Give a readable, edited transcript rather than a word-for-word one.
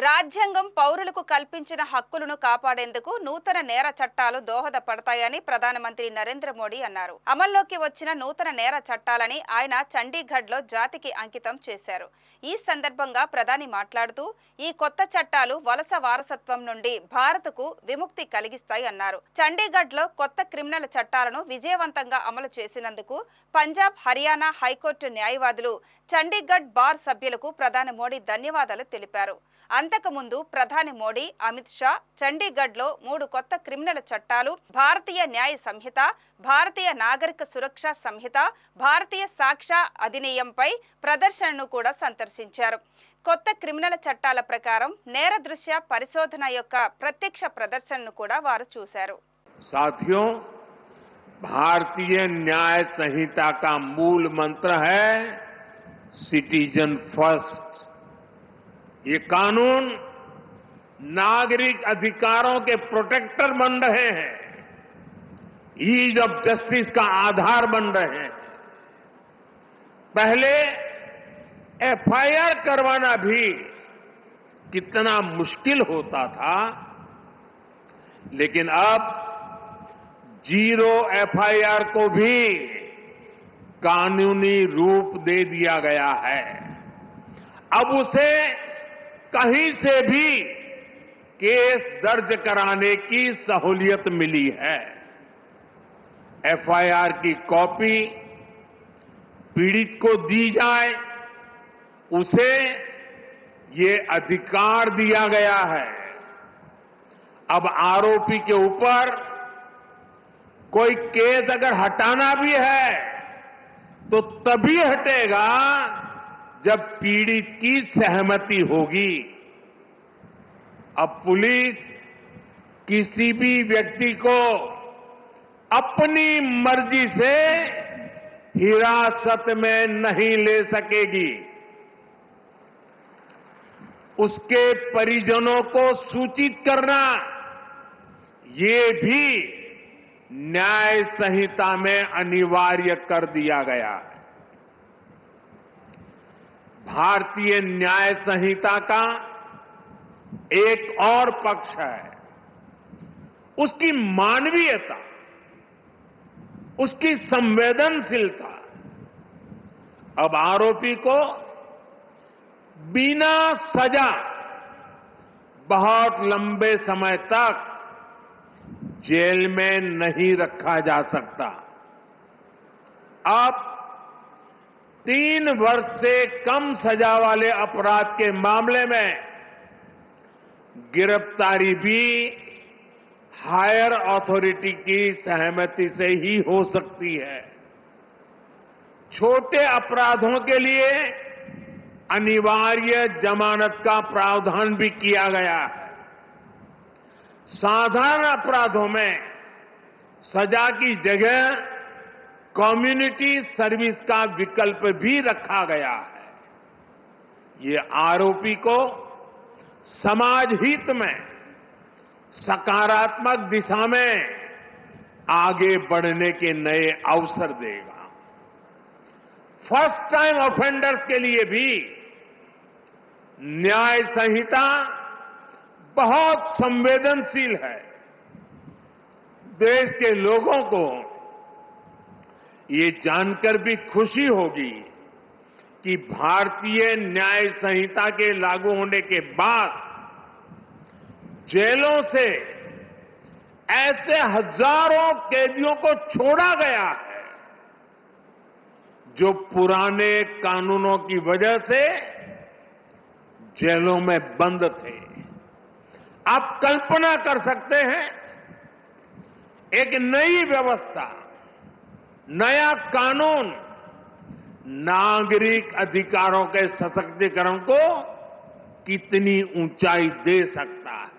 రాజ్యాంగం పౌరులకు కల్పించిన హక్కులను కాపాడేందుకు నూతన నేర చట్టాలు దోహదపడతాయని ప్రధానమంత్రి నరేంద్ర మోడీ అన్నారు. అమల్లోకి వచ్చిన నూతన నేర చట్టాలని ఆయన చండీగఢ్లో జాతికి అంకితం చేశారు. ఈ సందర్భంగా ప్రధాని మాట్లాడుతూ ఈ కొత్త చట్టాలు వలస వారసత్వం నుండి భారత్కు విముక్తి కలిగిస్తాయి అన్నారు. చండీగఢ్లో కొత్త క్రిమినల్ చట్టాలను విజయవంతంగా అమలు చేసినందుకు పంజాబ్, హర్యానా హైకోర్టు న్యాయవాదులు, చండీగఢ్ బార్ సభ్యులకు ప్రధాని మోడీ ధన్యవాదాలు తెలిపారు. అంతకుముందు ప్రధాని మోడీ, అమిత్ షా చండీగఢ్లో 3 కొత్త క్రిమినల్ చట్టాలు, భారతీయ న్యాయ సంహిత, భారతీయ నాగరిక సురక్ష సంహిత, భారతీయ సాక్ష్య అధినియంపై ప్రదర్శనను కూడా సందర్శించారు. కొత్త క్రిమినల్ చట్టాల ప్రకారం నేర దృశ్య పరిశోధన యొక్క ప్రత్యక్ష ప్రదర్శనను కూడా వారు చూశారు. साथियों, भारतीय न्याय संहिता का मूल मंत्र है सिटीजन फर्स्ट। ये कानून नागरिक अधिकारों के प्रोटेक्टर बन रहे हैं, ईज ऑफ जस्टिस का आधार बन रहे हैं। पहले एफआईआर करवाना भी कितना मुश्किल होता था, लेकिन अब जीरो एफआईआर को भी कानूनी रूप दे दिया गया है। अब उसे कहीं से भी केस दर्ज कराने की सहूलियत मिली है। एफआईआर की कॉपी पीड़ित को दी जाए, उसे ये अधिकार दिया गया है। अब आरोपी के ऊपर कोई केस अगर हटाना भी है तो तभी हटेगा जब पीड़ित की सहमति होगी। अब पुलिस किसी भी व्यक्ति को अपनी मर्जी से हिरासत में नहीं ले सकेगी। उसके परिजनों को सूचित करना, ये भी न्याय संहिता में अनिवार्य कर दिया गया है। भारतीय न्याय संहिता का एक और पक्ष है उसकी मानवीयता, उसकी संवेदनशीलता। अब आरोपी को बिना सजा बहुत लंबे समय तक जेल में नहीं रखा जा सकता। अब 3 वर्ष से कम सजा वाले अपराध के मामले में गिरफ्तारी भी हायर अथॉरिटी की सहमति से ही हो सकती है। छोटे अपराधों के लिए अनिवार्य जमानत का प्रावधान भी किया गया है। साधारण अपराधों में सजा की जगह कम्युनिटी सर्विस का विकल्प भी रखा गया है। ये आरोपी को समाज हित में सकारात्मक दिशा में आगे बढ़ने के नए अवसर देगा। फर्स्ट टाइम ऑफेंडर्स के लिए भी न्याय संहिता बहुत संवेदनशील है। देश के लोगों को ये जानकर भी खुशी होगी कि भारतीय न्याय संहिता के लागू होने के बाद जेलों से ऐसे हजारों कैदियों को छोड़ा गया है जो पुराने कानूनों की वजह से जेलों में बंद थे। आप कल्पना कर सकते हैं, एक नई व्यवस्था, नया कानून नागरिक अधिकारों के सशक्तिकरण को कितनी ऊंचाई दे सकता है।